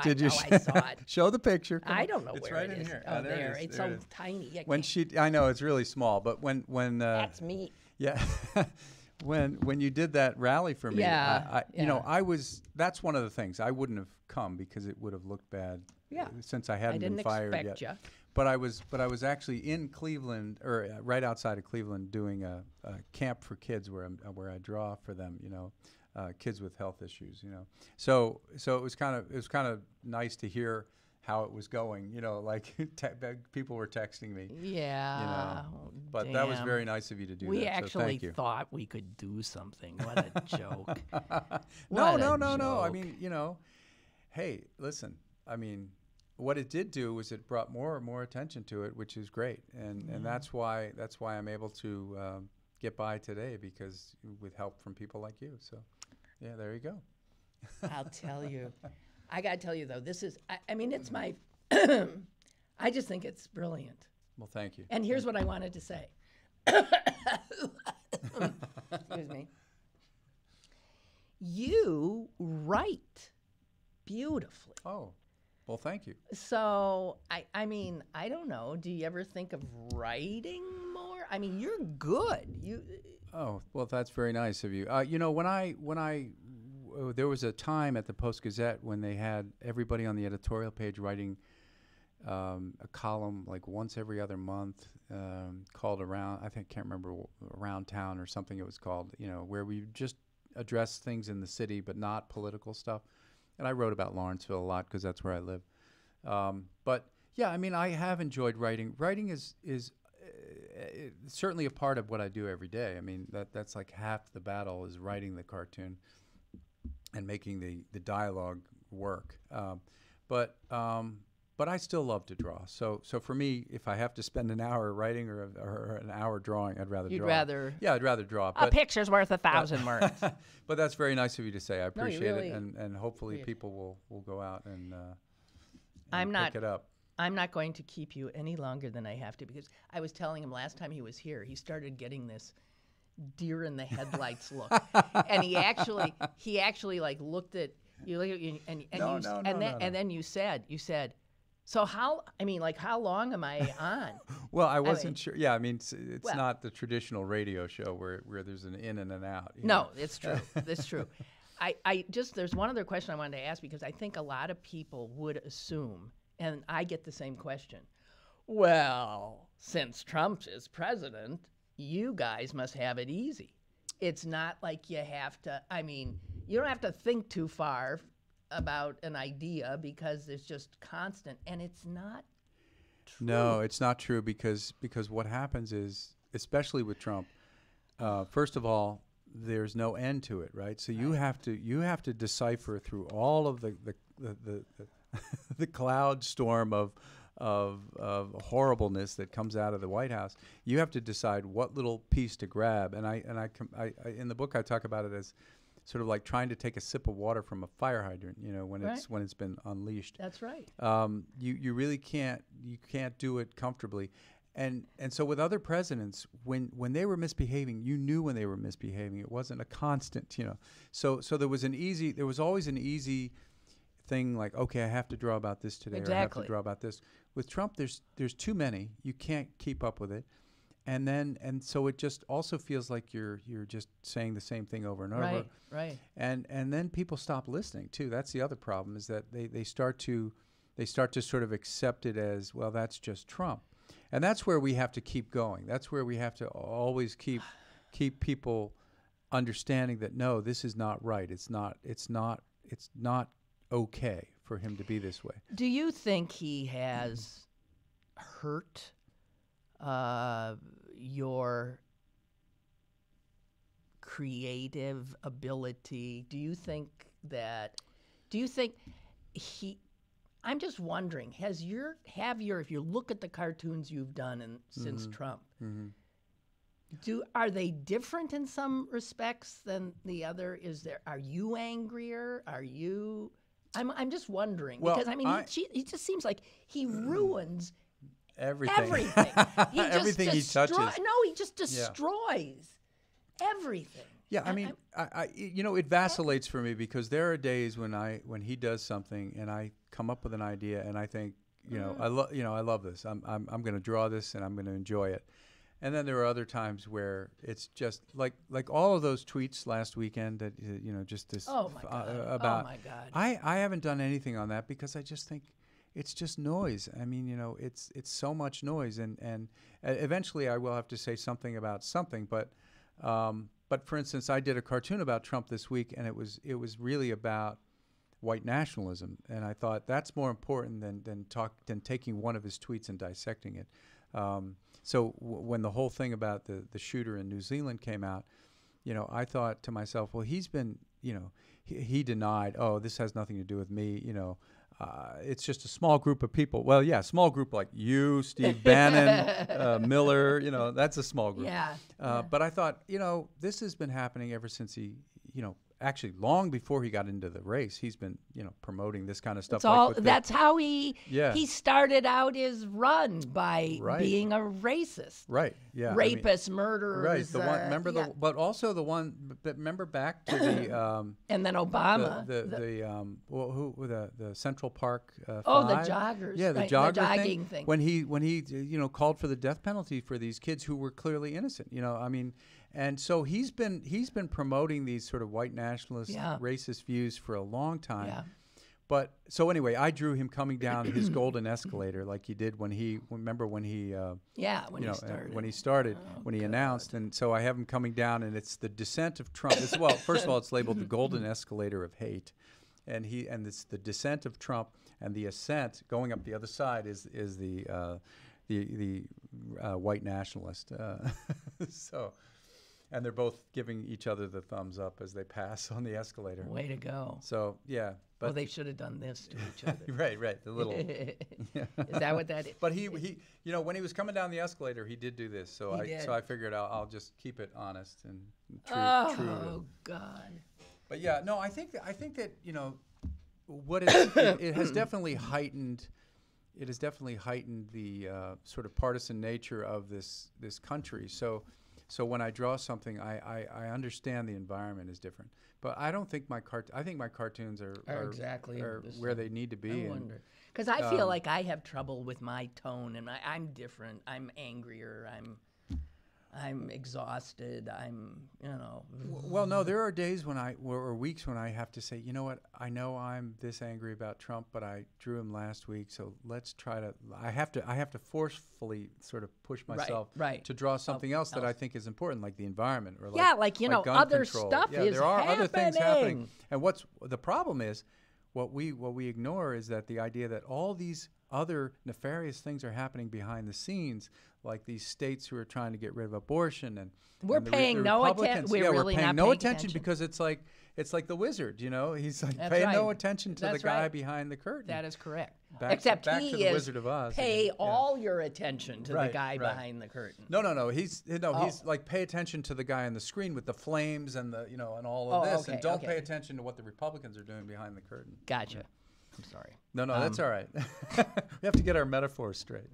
I saw it. Show the picture. Come I on. don't know it's where right it in is. here. Oh, there. It is. It's There so it is. tiny. When I know it's really small, but when That's me. yeah, when you did that rally for me, you know, that's one of the things I wouldn't have come because it would have looked bad. Yeah. Since I hadn't been fired yet. You. But I was actually in Cleveland, or right outside of Cleveland, doing a camp for kids where I draw for them, you know, kids with health issues, you know. So it was kind of nice to hear how it was going, you know, like people were texting me. Yeah. You know, but that was very nice of you to do that. We actually so thank you. thought we could do something. What a joke. No. I mean, you know, hey, listen. I mean, what it did do was it brought more and more attention to it, which is great, and that's why I'm able to get by today, because with help from people like you. So, yeah, there you go. I'll tell you. I got to tell you, though, this is, I mean, it's my, I just think it's brilliant. Well, thank you. And here's what I wanted to say. Excuse me. You write beautifully. Oh, well, thank you. So, I mean, I don't know. Do you ever think of writing more? I mean, you're good. Oh, well, that's very nice of you. You know, when I there was a time at the Post-Gazette when they had everybody on the editorial page writing a column like once every other month called Around, I can't remember, Around Town or something it was called, you know, where we just address things in the city but not political stuff. And I wrote about Lawrenceville a lot because that's where I live. But yeah, I mean, I have enjoyed writing. Writing is certainly a part of what I do every day. I mean, that's like half the battle is writing the cartoon and making the dialogue work. But I still love to draw. So for me, if I have to spend an hour writing or an hour drawing, I'd rather draw. I'd rather draw. A picture's worth 1,000 words. But that's very nice of you to say. I No, you appreciate really it, and hopefully people will go out and pick it up. I'm not going to keep you any longer than I have to, because I was telling him last time he was here, he started getting this deer in the headlights look, and he actually like looked at you, and then you said. So how long am I on? Well, I wasn't sure. Yeah, I mean, it's not the traditional radio show where there's an in and an out. No, it's true. It's true. There's one other question I wanted to ask, because I think a lot of people would assume, and I get the same question, well, since Trump is president, you guys must have it easy. It's not like you have to, I mean, you don't have to think too far about an idea, because it's just constant, and it's not true. No, it's not true, because what happens is, especially with Trump, first of all, there's no end to it, right? So you have to decipher through all of the the cloud storm of horribleness that comes out of the White House. You have to decide what little piece to grab, and I in the book I talk about it as sort of like trying to take a sip of water from a fire hydrant, you know, when it's been unleashed. That's right. You really can't do it comfortably. And so with other presidents, when they were misbehaving, you knew when they were misbehaving. It wasn't a constant, you know. So there was always an easy thing, like, okay, I have to draw about this today, or I have to draw about this. With Trump, there's too many. You can't keep up with it. And so it just also feels like you're just saying the same thing over and over. Right. And then people stop listening too. That's the other problem, is that they start to sort of accept it as, well, that's just Trump. And that's where we have to keep going. That's where we have to always keep people understanding that, no, this is not right. It's not okay for him to be this way. Do you think he has hurt your creative ability? Do you think he, I'm just wondering, if you look at the cartoons you've done since Trump, are they different in some respects than the other? Are you angrier? I'm just wondering, because I mean, he just seems like he ruins everything. Everything he touches. No, he just destroys everything. Yeah, I mean, it vacillates for me because there are days when he does something and I come up with an idea and I think, I love this. I'm going to draw this and I'm going to enjoy it. And then there are other times where it's just like all of those tweets last weekend that just this about. Oh my God. I haven't done anything on that because I just think it's just noise. I mean, it's so much noise, and eventually I will have to say something about something. But for instance, I did a cartoon about Trump this week, and it was really about white nationalism, and I thought that's more important than taking one of his tweets and dissecting it. So when the whole thing about the shooter in New Zealand came out, I thought to myself, well, he's been, he denied, oh, this has nothing to do with me, it's just a small group of people. Well, yeah, small group like you, Steve Bannon, Miller, that's a small group. Yeah. But I thought, this has been happening ever since he, actually long before he got into the race. He's been, promoting this kind of stuff. That's how he started out his run by being a racist. Right. Yeah. Rapist, murderers. Right. The one. But also the one. But remember back to the. And then Obama. The Central Park. The 5? joggers. Yeah, the right, jogger the jogging thing. When he called for the death penalty for these kids who were clearly innocent. And so he's been promoting these sort of white nationalist, racist views for a long time. Yeah. But so anyway, I drew him coming down his golden escalator like he did when he started when he announced, and so I have him coming down, and it's the descent of Trump. First of all, it's labeled the golden escalator of hate, and it's the descent of Trump, and the ascent going up the other side is the white nationalist. So. And they're both giving each other the thumbs up as they pass on the escalator. Way to go. So, yeah. But they should have done this to each other. Right. The little. Is that what that is? But he when he was coming down the escalator, he did do this. So I figured I'll just keep it honest and true. Oh, God. But yeah, no, I think that what it has definitely heightened. It has definitely heightened the sort of partisan nature of this country. So when I draw something, I understand the environment is different, but I don't think I think my cartoons are exactly where they need to be. I wonder, because I feel like I have trouble with my tone, and I'm different. I'm angrier. I'm exhausted. Well, no, there are days or weeks when I have to say, you know what? I know I'm this angry about Trump, but I drew him last week, so let's try to. I have to forcefully sort of push myself to draw something else that I think is important, like the environment or like gun other control. stuff is there are happening. other things happening, and what's the problem is, what we ignore is that the idea that all these other nefarious things are happening behind the scenes, like these states who are trying to get rid of abortion, and we're paying no attention. We're paying no attention because it's like the wizard, He's like paying no attention to the guy behind the curtain. That is correct. Except he is Wizard of Oz. Pay all your attention to the guy behind the curtain. No. He's like pay attention to the guy on the screen with the flames and the and all of this, and don't pay attention to what the Republicans are doing behind the curtain. Gotcha. Yeah. I'm sorry. No, that's all right. We have to get our metaphors straight.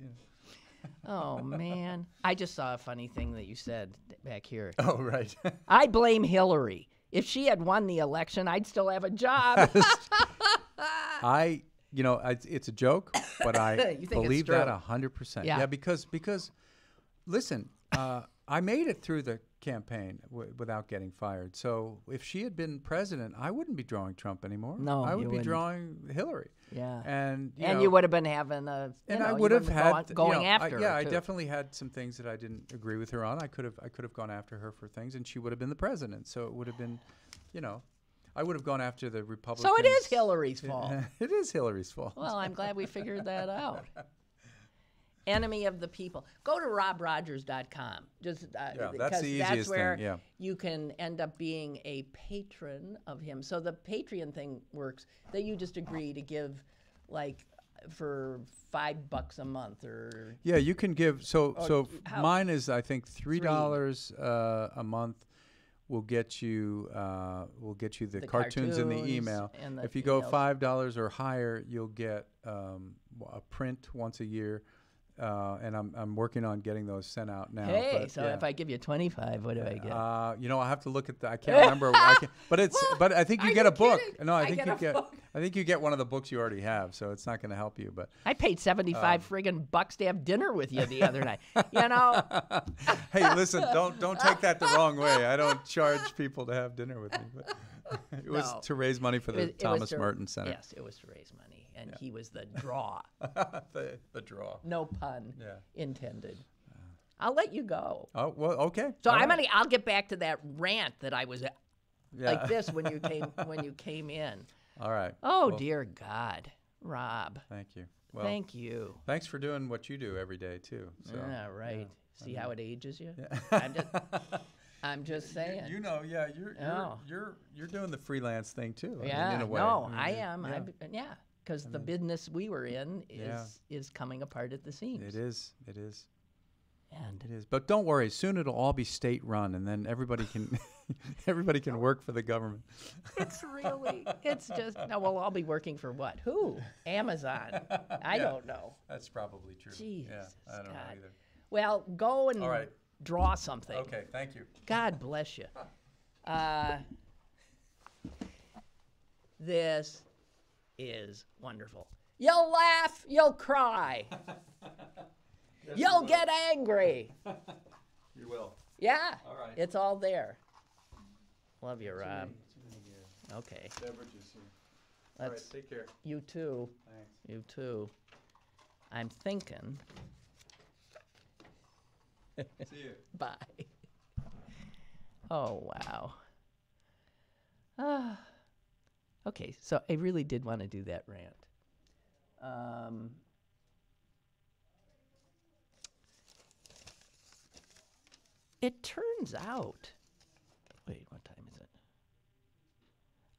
Oh, man. I just saw a funny thing that you said back here. Oh, right. I blame Hillary. If she had won the election, I'd still have a job. It's a joke, but I believe that 100%. Yeah, because listen, I made it through the campaign without getting fired. So if she had been president, I wouldn't be drawing Trump anymore. No, I would be drawing Hillary. Yeah, and you would have been having a. And I would have had going after. I definitely had some things that I didn't agree with her on. I could have gone after her for things, and she would have been the president. So it would have been, I would have gone after the Republicans. So it is Hillary's fault. It is Hillary's fault. Well, I'm glad we figured that out. Enemy of the people. Go to robrogers.com. Just that's the easiest that's where thing. Yeah. You can end up being a patron of him. So the Patreon thing works that you just agree to give, like, for $5 a month or. Yeah, you can give. So mine is I think $3 a month. Will get you the cartoons in the email. If you go $5 or higher, you'll get a print once a year. and I'm working on getting those sent out now. Hey, but, so yeah. if I give you 25, what do I get? I'll have to look at I can't remember. But I think you get a book. No, I think you get one of the books you already have, so it's not going to help you. But I paid 75 friggin' bucks to have dinner with you the other night. You know. Hey, listen, don't take that the wrong way. I don't charge people to have dinner with me. But it was to raise money for the Thomas Merton Center. Yes, it was to raise money, and he was the draw. the draw. No pun intended. I'll let you go. Oh well, okay. So I'll get back to that rant that I was like this when you came in. All right. Oh dear God, Rob. Thank you. Well, thank you. Thanks for doing what you do every day too. So, yeah, right. See how it ages you? Yeah. I'm just saying. You know, you're doing the freelance thing too. Yeah, in a way. no, I am. Yeah. Because the business we were in is coming apart at the seams. It is. And it is. But don't worry. Soon it'll all be state run, and then everybody can work for the government. It's just we'll all be working for what? Who? Amazon. I don't know. That's probably true. Jesus, I don't know either. Well, go and draw something. Okay, thank you. God bless you. This is wonderful. You'll laugh, you'll cry. You'll get angry. You will. Yeah. All right. It's all there. Love you, Rob. Okay. Beverage is here. All right, take care. You too. Thanks. You too. I'm thinking. See you. Bye. Oh, wow. Okay, so I really did want to do that rant. It turns out, wait, what time is it?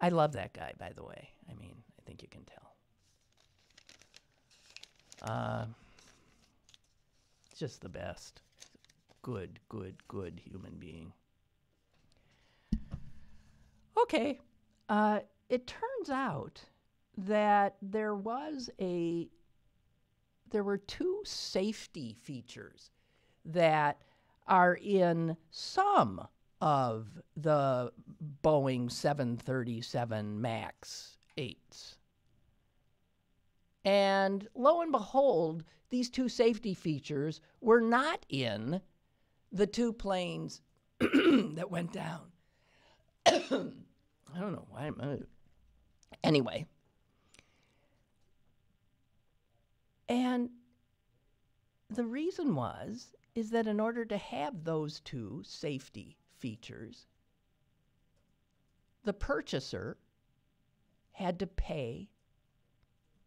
I love that guy, by the way. I mean, I think you can tell. It's just the best. Good human being. Okay. It turns out that there were two safety features that are in some of the Boeing 737 MAX 8s. And lo and behold, these two safety features were not in the two planes that went down. I don't know why I'm... Anyway. And the reason is that in order to have those two safety features, the purchaser had to pay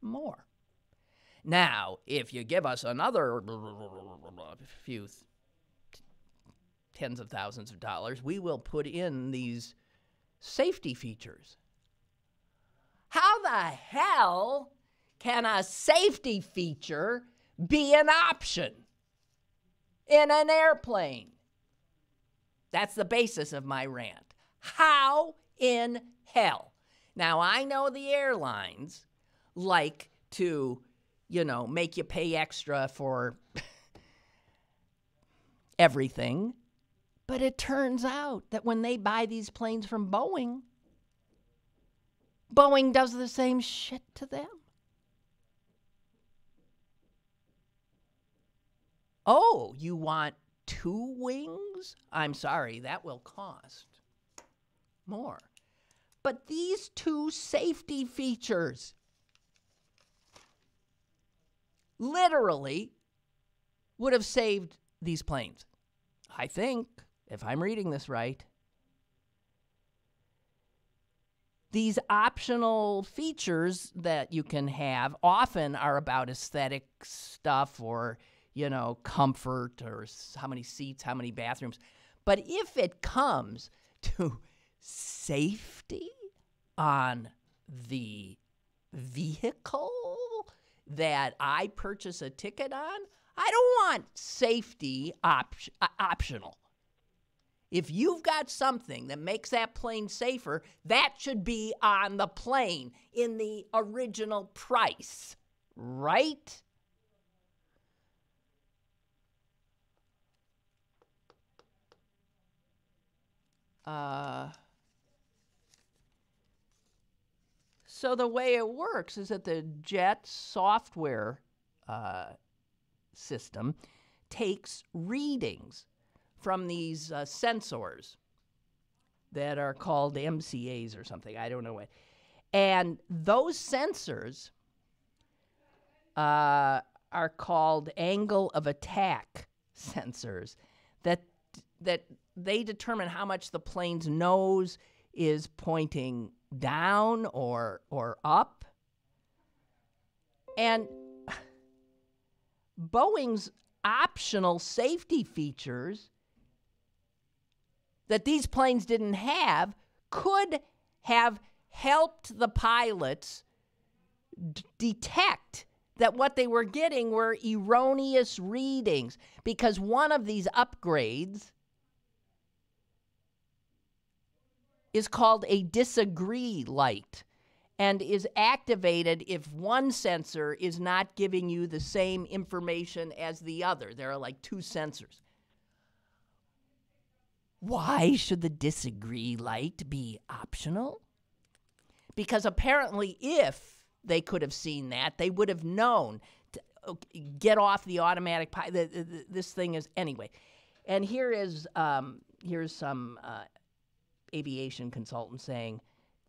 more. Now, if you give us another few tens of thousands of dollars, we will put in these safety features. How the hell can a safety feature be an option in an airplane? That's the basis of my rant. How in hell? Now, I know the airlines like to, make you pay extra for everything. But it turns out that when they buy these planes from Boeing, Boeing does the same shit to them. Oh, you want two wings? I'm sorry, that will cost more. But these two safety features literally would have saved these planes. I think, if I'm reading this right. These optional features that you can have often are about aesthetic stuff or, comfort or how many seats, how many bathrooms. But if it comes to safety on the vehicle that I purchase a ticket on, I don't want safety optional. If you've got something that makes that plane safer, that should be on the plane in the original price, right? So the way it works is that the jet software system takes readings from these sensors that are called MCAs or something. I don't know what. And those sensors are called angle of attack sensors that they determine how much the plane's nose is pointing down or up. And Boeing's optional safety features that these planes didn't have could have helped the pilots detect that what they were getting were erroneous readings, because one of these upgrades is called a disagree light and is activated if one sensor is not giving you the same information as the other. There are like two sensors. Why should the disagree light be optional? Because apparently if they could have seen that, they would have known to get off the automatic pilot. This thing is, anyway. And here's some aviation consultant saying,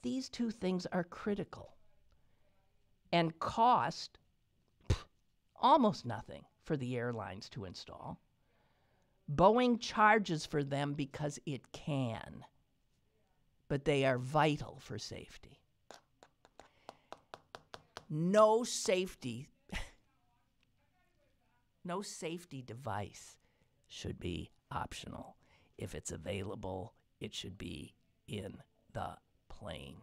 these two things are critical and cost almost nothing for the airlines to install. Boeing charges for them because it can, but they are vital for safety. No safety device should be optional. If it's available, it should be in the plane.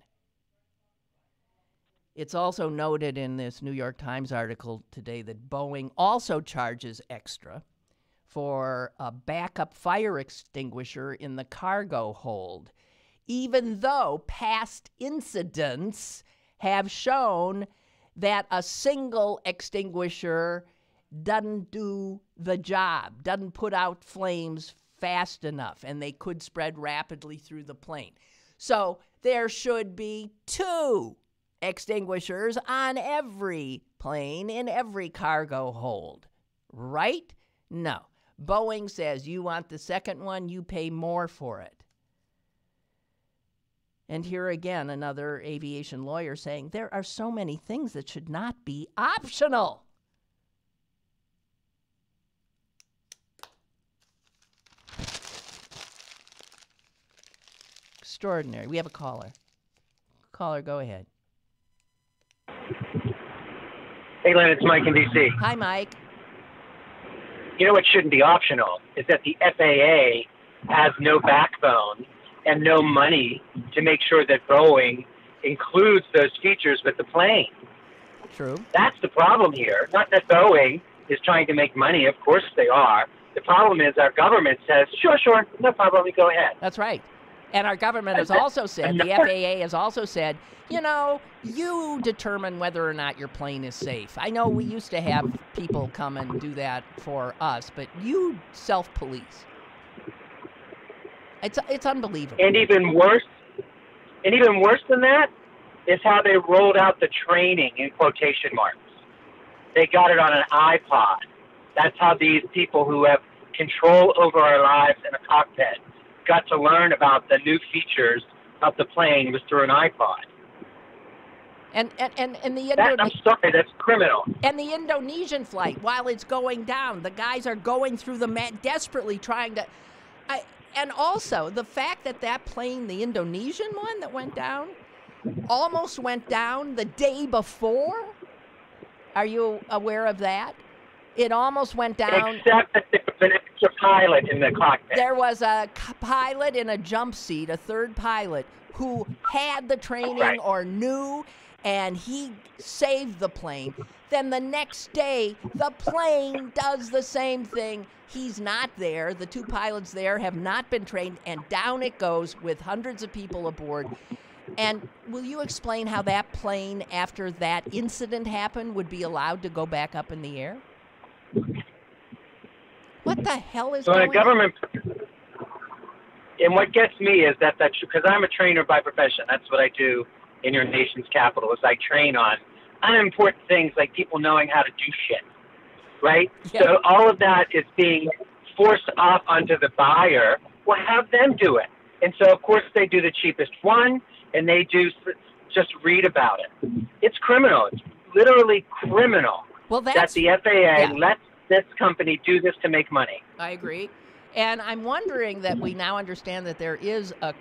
It's also noted in this New York Times article today that Boeing also charges extra for a backup fire extinguisher in the cargo hold, even though past incidents have shown that a single extinguisher doesn't do the job, doesn't put out flames fast enough, and they could spread rapidly through the plane. So there should be 2 extinguishers on every plane in every cargo hold, right? No. Boeing says you want the second one, you pay more for it. And here again, another aviation lawyer saying there are so many things that should not be optional. Extraordinary. We have a caller. Caller, go ahead. Hey, Lynn, it's Mike in D.C. Hi, Mike. You know what shouldn't be optional is that the FAA has no backbone and no money to make sure that Boeing includes those features with the plane. True. That's the problem here. Not that Boeing is trying to make money. Of course they are. The problem is our government says, sure, no problem, go ahead. That's right. And our government has also said, the FAA has also said, you determine whether or not your plane is safe. I know we used to have people come and do that for us, but you self-police. It's unbelievable. And even worse than that is how they rolled out the training in quotation marks. They got it on an iPod. That's how these people who have control over our lives in a cockpit got to learn about the new features of the plane was through an iPod. And the I'm sorry, that's criminal. And the Indonesian flight, while it's going down, the guys are going through the mat desperately trying to. And also the fact that plane, the Indonesian one that went down, almost went down the day before. Are you aware of that? It almost went down. Except that there was an extra pilot in the cockpit. There was a pilot in a jump seat, a third pilot, who had the training or knew, and he saved the plane. Then the next day, the plane does the same thing. He's not there. The 2 pilots there have not been trained, and down it goes with hundreds of people aboard. And will you explain how that plane, after that incident happened, would be allowed to go back up in the air? What the hell is going on? And what gets me is that's because I'm a trainer by profession. That's what I do in your nation's capital, is I train on unimportant things like people knowing how to do shit, right? Yeah. So all of that is being forced off onto the buyer. Well, have them do it. And so, of course, they do the cheapest one, and they do just read about it. It's criminal. It's literally criminal that the FAA lets this company do this to make money. I agree. And I'm wondering that we now understand that there is the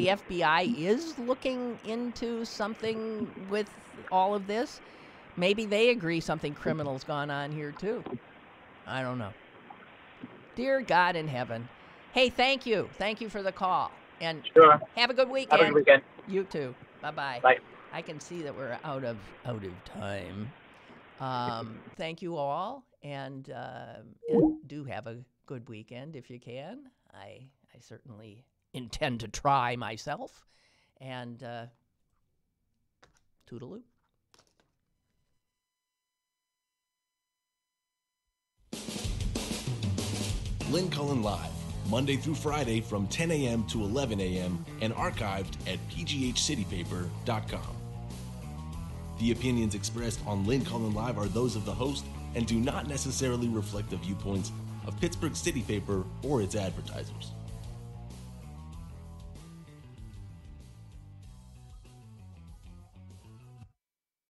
FBI is looking into something with all of this. Maybe they agree something criminal's gone on here too. I don't know. Dear God in heaven. Hey, thank you. Thank you for the call. And sure. Have a good weekend. Have a good weekend. You too. Bye-bye. Bye. I can see that we're out of time. Thank you all, and do have a good weekend if you can. I certainly intend to try myself. And toodaloo. Lynn Cullen Live, Monday through Friday from 10 a.m. to 11 a.m. and archived at pghcitypaper.com. The opinions expressed on Lynn Cullen Live are those of the host and do not necessarily reflect the viewpoints of Pittsburgh City Paper or its advertisers.